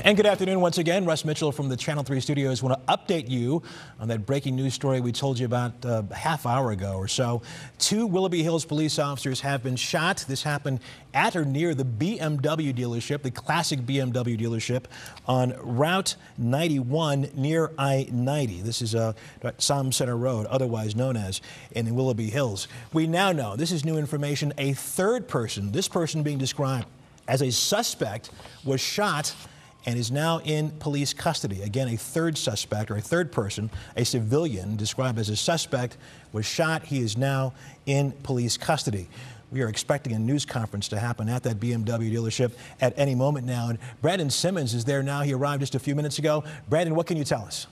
And good afternoon once again. Russ Mitchell from the Channel 3 studios. Want to update you on that breaking news story we told you about a half hour ago or so. 2 Willoughby Hills police officers have been shot. This happened at or near the BMW dealership, the Classic BMW dealership on Route 91 near I-90. This is Som Center Road, otherwise known as in Willoughby Hills. We now know, this is new information, a third person, this person being described as a suspect, was shot and is now in police custody. Again, a third suspect, or a third person, a civilian described as a suspect, was shot. He is now in police custody. We are expecting a news conference to happen at that BMW dealership at any moment now. And Brandon Simmons is there now. He arrived just a few minutes ago. Brandon, what can you tell us?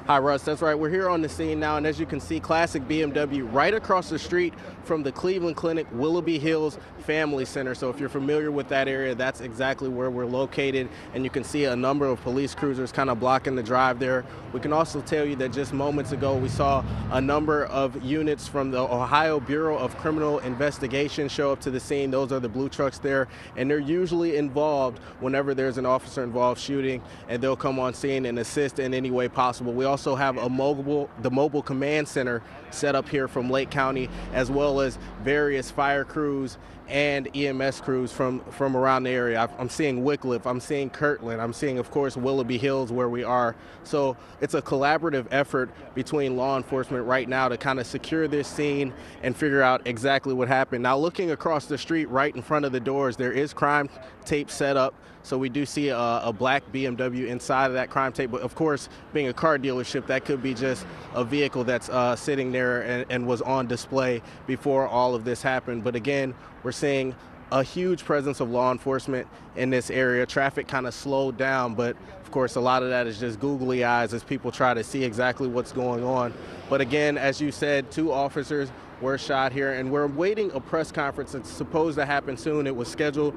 Hi, Russ. That's right. We're here on the scene now, and as you can see, Classic BMW right across the street from the Cleveland Clinic Willoughby Hills Family Center. So if you're familiar with that area, that's exactly where we're located, and you can see a number of police cruisers kind of blocking the drive there. We can also tell you that just moments ago, we saw a number of units from the Ohio Bureau of Criminal Investigation show up to the scene. Those are the blue trucks there, and they're usually involved whenever there's an officer involved shooting, and they'll come on scene and assist in any way possible. We also have the mobile command center set up here from Lake County, as well as various fire crews and EMS crews from around the area. I'm seeing Wycliffe, I'm seeing Kirtland, I'm seeing, of course, Willoughby Hills where we are. So it's a collaborative effort between law enforcement right now to kind of secure this scene and figure out exactly what happened. Now, looking across the street right in front of the doors, there is crime tape set up. So we do see a black BMW inside of that crime tape. But of course, being a car dealership, that could be just a vehicle that's sitting there and was on display before all of this happened. But again, we're seeing a huge presence of law enforcement in this area. Traffic kind of slowed down, but of course, a lot of that is just googly eyes as people try to see exactly what's going on. But again, as you said, 2 officers were shot here, and we're awaiting a press conference. It's supposed to happen soon. It was scheduled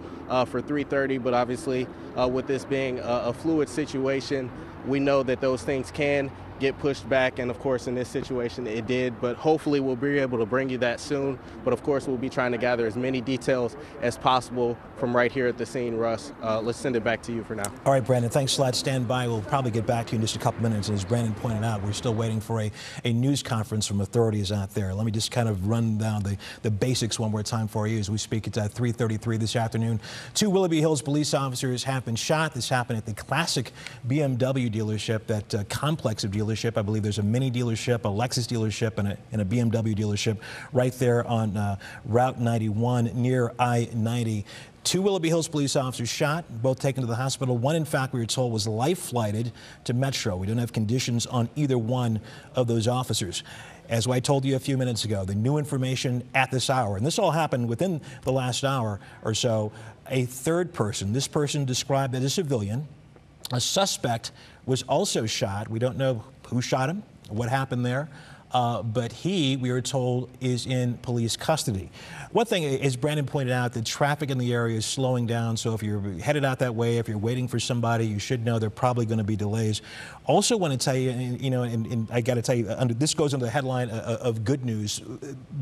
for 3:30, but obviously with this being a fluid situation, we know that those things can get pushed back, and of course in this situation it did, but hopefully we'll be able to bring you that soon. But of course we'll be trying to gather as many details as possible from right here at the scene. Russ, let's send it back to you for now. All right, Brandon, thanks a lot. Stand by. We'll probably get back to you in just a couple minutes. And as Brandon pointed out, we're still waiting for a news conference from authorities out there. Let me just kind of run down the basics one more time for you as we speak. It's at 3:33 this afternoon. 2 Willoughby Hills police officers have been shot. This happened at the Classic BMW dealership, that complex of dealerships. I believe there's a Mini dealership, a Lexus dealership, and a BMW dealership right there on Route 91 near I-90. 2 Willoughby Hills police officers shot, both taken to the hospital. One, in fact, we were told was life-flighted to Metro. We don't have conditions on either one of those officers. As I told you a few minutes ago, the new information at this hour, and this all happened within the last hour or so, a third person, this person described as a civilian, a suspect was also shot. We don't know who shot him, what happened there, but he, we were told, is in police custody. One thing, as Brandon pointed out, the traffic in the area is slowing down, so if you're headed out that way, if you're waiting for somebody, you should know there are probably going to be delays. Also want to tell you, and I got to tell you, this goes under the headline of good news,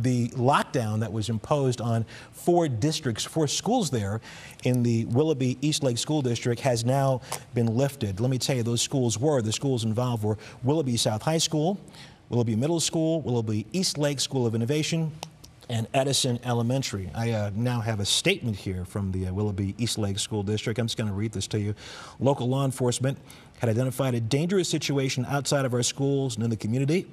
the lockdown that was imposed on 4 districts, 4 schools there in the Willoughby Eastlake School District has now been lifted. Let me tell you, the schools involved were Willoughby South High School, Willoughby Middle School, Willoughby Eastlake School of Innovation, and Edison Elementary. I now have a statement here from the Willoughby Eastlake School District. I'm just going to read this to you. Local law enforcement had identified a dangerous situation outside of our schools and in the community.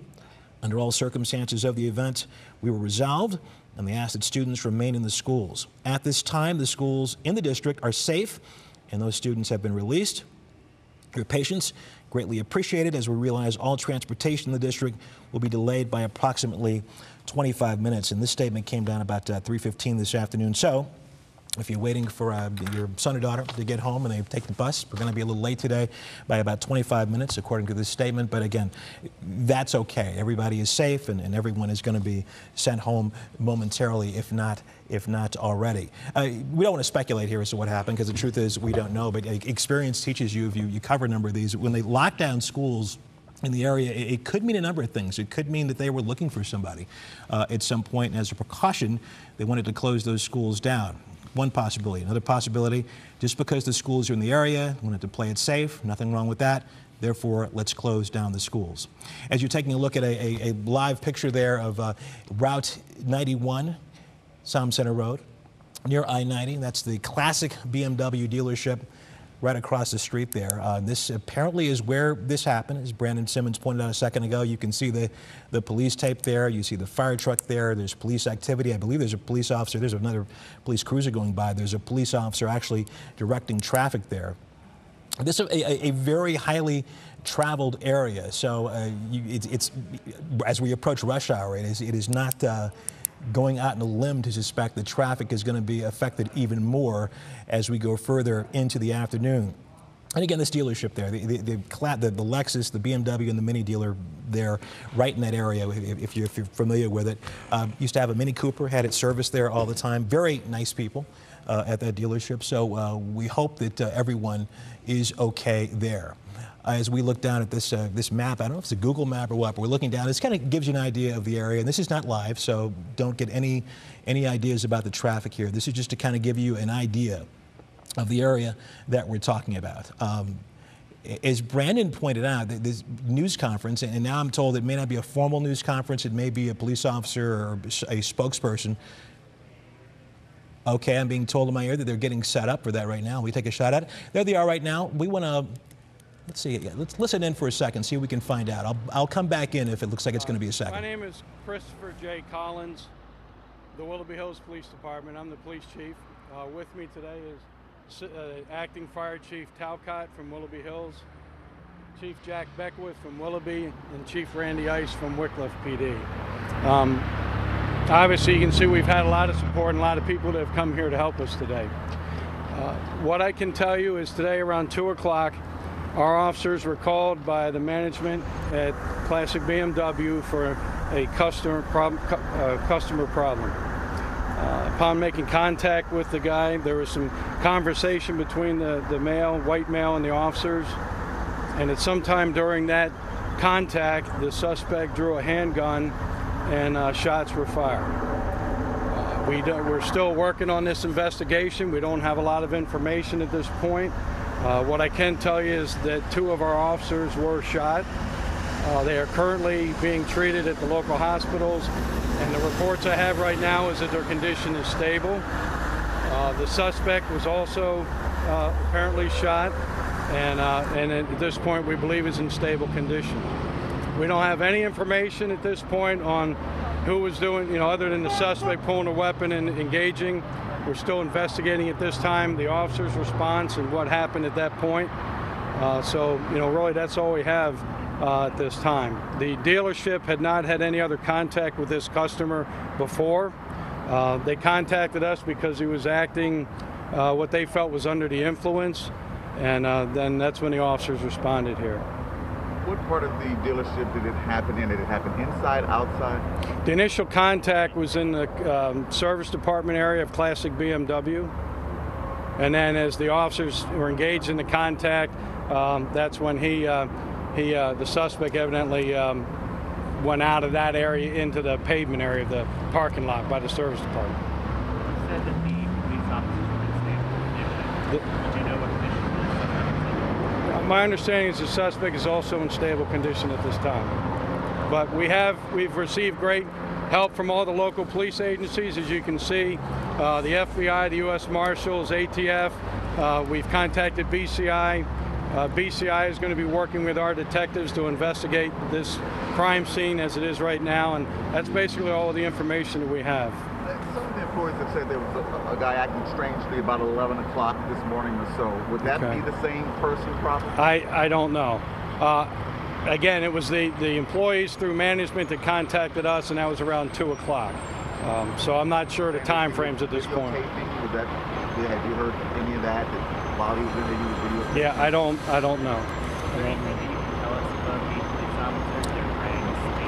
Under all circumstances of the event, we were resolved, and they asked that students remain in the schools. At this time, the schools in the district are safe, and those students have been released. Your patience greatly appreciated, as we realize all transportation in the district will be delayed by approximately 25 minutes. And this statement came down about 3:15 this afternoon. So if you're waiting for your son or daughter to get home and they take the bus, we're going to be a little late today by about 25 minutes, according to this statement. But again, that's okay. Everybody is safe, and everyone is going to be sent home momentarily, if not already. We don't want to speculate here as to what happened, because the truth is we don't know. But experience teaches you, if you cover a number of these, when they lock down schools in the area, it could mean a number of things. It could mean that they were looking for somebody at some point, and as a precaution, they wanted to close those schools down. one possibility. Another possibility, just because the schools are in the area, wanted to play it safe, nothing wrong with that. Therefore, let's close down the schools. As you're taking a look at a live picture there of Route 91, Somme Center Road, near I-90, that's the Classic BMW dealership right across the street there. This apparently is where this happened, as Brandon Simmons pointed out a second ago. You can see the police tape there. You see the fire truck there. There's police activity. I believe there's a police officer. There's another police cruiser going by. There's a police officer actually directing traffic there. This is a very highly traveled area, so it's as we approach rush hour, it is not going out on a limb to suspect that traffic is going to be affected even more as we go further into the afternoon. And again, this dealership there, the Lexus, the BMW, and the Mini dealer there, right in that area, if you're familiar with it, used to have a Mini Cooper, had it serviced there all the time. Very nice people at that dealership. So we hope that everyone is okay there. As we look down at this map, I don't know if it's a Google map or what, but we're looking down. This kind of gives you an idea of the area. And this is not live, so don't get any ideas about the traffic here. This is just to kind of give you an idea of the area that we're talking about. As Brandon pointed out, this news conference, and now I'm told it may not be a formal news conference, it may be a police officer or a spokesperson. Okay, I'm being told in my ear that they're getting set up for that right now. We take a shot at it. There they are right now. We want to, let's see, let's listen in for a second, see if we can find out. I'll come back in if it looks like it's going to be a second. My name is Christopher J. Collins, the Willoughby Hills Police Department. I'm the police chief. With me today is Acting Fire Chief Talcott from Willoughby Hills, Chief Jack Beckwith from Willoughby, and Chief Randy Ice from Wickliffe PD. Obviously, you can see we've had a lot of support and a lot of people that have come here to help us today. What I can tell you is today around 2 o'clock, our officers were called by the management at Classic BMW for a customer problem. Upon making contact with the guy, there was some conversation between the white male and the officers, and at some time during that contact, the suspect drew a handgun and shots were fired. We're still working on this investigation. We don't have a lot of information at this point. What I can tell you is that 2 of our officers were shot. They are currently being treated at the local hospitals, and the reports I have right now is that their condition is stable. The suspect was also apparently shot, and at this point we believe is in stable condition. We don't have any information at this point on who was doing, other than the suspect pulling a weapon and engaging. We're still investigating at this time the officer's response and what happened at that point. So, really that's all we have at this time. The dealership had not had any other contact with this customer before. They contacted us because he was acting what they felt was under the influence, and then that's when the officers responded here. What part of the dealership did it happen in? Did it happen inside, outside? The initial contact was in the service department area of Classic BMW. And then as the officers were engaged in the contact, that's when the suspect evidently went out of that area into the pavement area of the parking lot by the service department. You said that the police officers were in stable condition. Do you know what condition the suspect was in? My understanding is the suspect is also in stable condition at this time. But we've received great help from all the local police agencies, as you can see, the FBI, the U.S. Marshals, ATF. We've contacted BCI. BCI is going to be working with our detectives to investigate this crime scene as it is right now, and that's basically all of the information that we have. Some of the employees have said there was a guy acting strangely about 11 o'clock this morning or so. Would that be the same person probably? I don't know. Again, it was the employees through management that contacted us, and that was around 2 o'clock. So I'm not sure the time frames at this point. Have you heard any of that? While he was in the video? Yeah, I don't know.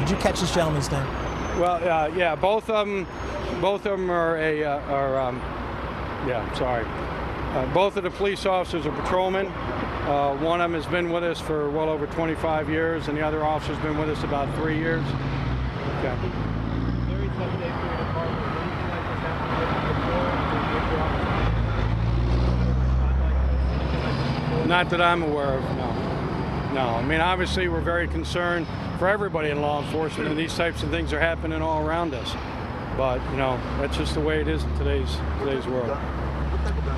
Did you catch this gentleman's name? Well, yeah, both of them are both of the police officers are patrolmen. One of them has been with us for well over 25 years, and the other officer's been with us about 3 years. Okay. During 7-day period of hard work, anything like this happened before? Not that I'm aware of, no. No, I mean, obviously we're very concerned for everybody in law enforcement, and these types of things are happening all around us. But, you know, that's just the way it is in today's world.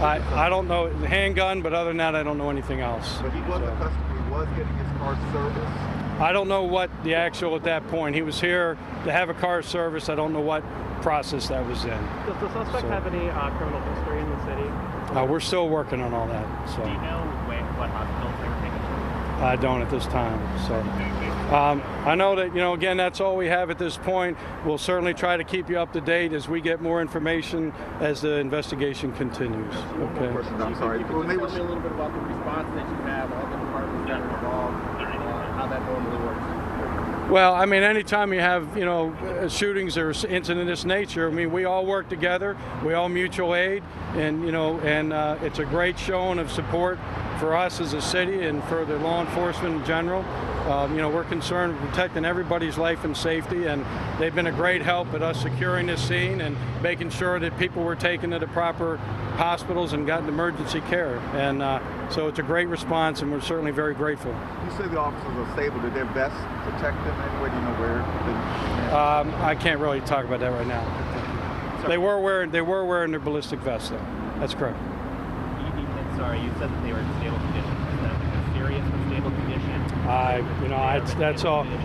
I don't know the handgun, but other than that, I don't know anything else. But he was a customer. He was getting his car serviced. I don't know what the actual at that point. He was here to have a car service. I don't know what process that was in. Does the suspect have any criminal history in the city? We're still working on all that. So. Do you know what hospitals they were taken to? I don't at this time. So I know that, you know, again, that's all we have at this point. We'll certainly try to keep you up to date as we get more information as the investigation continues. Okay. I'm sorry. Tell me a little bit about the response that you have, all the departments that are involved, how that normally works. Well, I mean, anytime you have, you know, shootings or incidents of this nature, I mean, we all work together, we all mutual aid, and, you know, and it's a great showing of support for us as a city and for the law enforcement in general. You know, we're concerned with protecting everybody's life and safety, and they've been a great help at us securing this scene and making sure that people were taken to the proper hospitals and gotten emergency care. And so it's a great response, and we're certainly very grateful. You say the officers are stable. Did their best protect them anyway? Do you know where? I can't really talk about that right now. They were wearing their ballistic vests, though. That's correct. Sorry, you said that they were in stable condition. Is that like a serious unstable condition?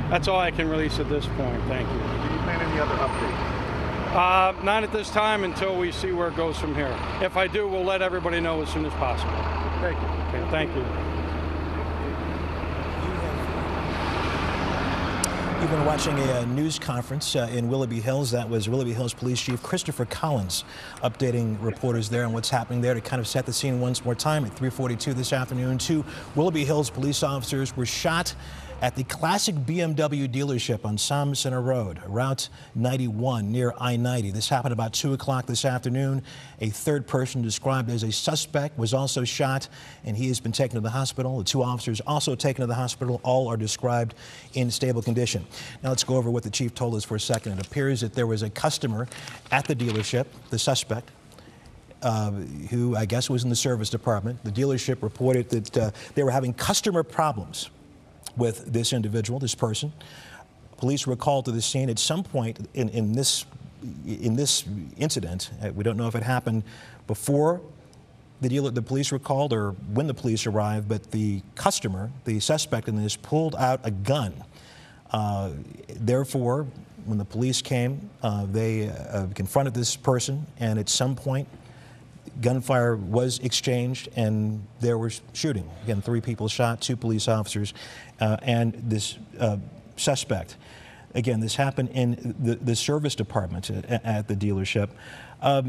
That's all I can release at this point. Thank you. Do you plan any other updates? Not at this time until we see where it goes from here. If I do, we'll let everybody know as soon as possible. Thank you. Okay, thank you. You've been watching a news conference in Willoughby Hills. That was Willoughby Hills Police Chief Christopher Collins updating reporters there on what's happening there to kind of set the scene once more time. At 3:42 this afternoon, 2 Willoughby Hills police officers were shot at the Classic BMW dealership on Sam Center Road, Route 91 near I-90. This happened about 2 o'clock this afternoon. A third person described as a suspect was also shot, and he has been taken to the hospital. The 2 officers also taken to the hospital. All are described in stable condition. Now let's go over what the chief told us for a second. It appears that there was a customer at the dealership, the suspect, who I guess was in the service department. The dealership reported that they were having customer problems with this individual, this person. Police were called to the scene at some point in this incident. We don't know if it happened before the police were called or when the police arrived, but the customer, the suspect in this, pulled out a gun. Therefore, when the police came, they confronted this person, and at some point, gunfire was exchanged, and there was shooting. Again, 3 people shot, 2 police officers, and this suspect. Again, this happened in the service department at the dealership. At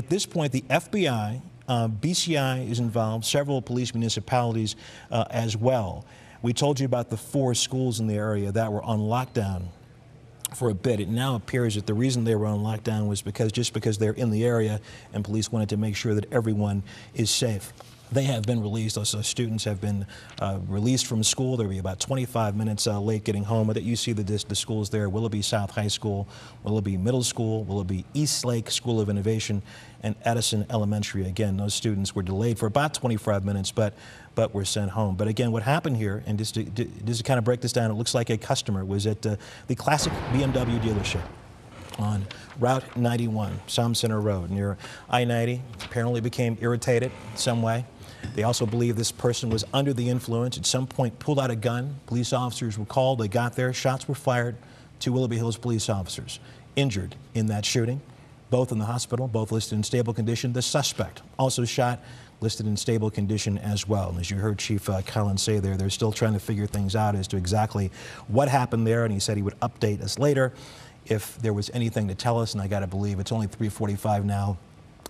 this point, the FBI, BCI is involved, several police municipalities as well. We told you about the 4 schools in the area that were on lockdown for a bit. It now appears that the reason they were on lockdown was because they're in the area, and police wanted to make sure that everyone is safe. They have been released. Those students have been released from school. They'll be about 25 minutes late getting home. You see the schools there: Willoughby South High School, Willoughby Middle School, Willoughby East Lake School of Innovation, and Edison Elementary. Again, those students were delayed for about 25 minutes, but were sent home. But again, what happened here, and just to kind of break this down, it looks like a customer was at the Classic BMW dealership on Route 91, Sam Center Road, near I-90. Apparently became irritated in some way. They also believe this person was under the influence. At some point, pulled out a gun. Police officers were called. They got there. Shots were fired. 2 Willoughby Hills police officers injured in that shooting, both in the hospital, both listed in stable condition. The suspect also shot, listed in stable condition as well. And as you heard Chief Collins say there, they're still trying to figure things out as to exactly what happened there. And he said he would update us later if there was anything to tell us. And I got to believe it's only 3:45 now.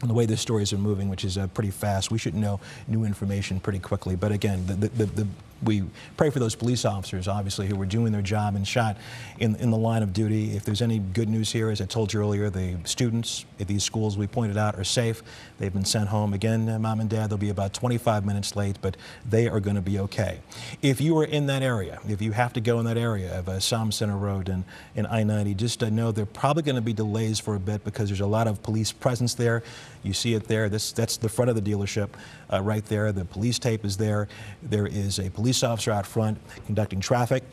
And the way the stories are moving, which is pretty fast, we should know new information pretty quickly. But again, the we pray for those police officers, obviously, who were doing their job and shot in the line of duty. If there's any good news here, as I told you earlier, the students at these schools we pointed out are safe. They've been sent home. Again, Mom and Dad, they'll be about 25 minutes late, but they are going to be okay. If you are in that area, if you have to go in that area of Salm Center Road and I-90, just know there are probably going to be delays for a bit because there's a lot of police presence there. You see it there. That's the front of the dealership right there. The police tape is there. There is a police officer out front conducting traffic.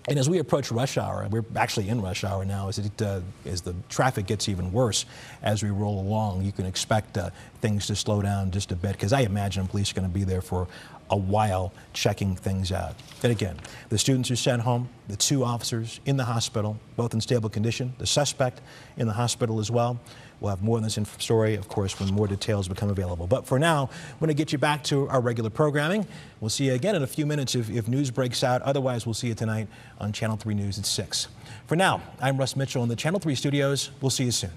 And as we approach rush hour, we're actually in rush hour now, as the traffic gets even worse as we roll along, you can expect things to slow down just a bit, because I imagine police are going to be there for a while checking things out. And again, the students are sent home, the 2 officers in the hospital, both in stable condition, the suspect in the hospital as well. We'll have more on this story, of course, when more details become available. But for now, I'm going to get you back to our regular programming. We'll see you again in a few minutes if news breaks out. Otherwise, we'll see you tonight on Channel 3 News at 6. For now, I'm Russ Mitchell in the Channel 3 studios. We'll see you soon.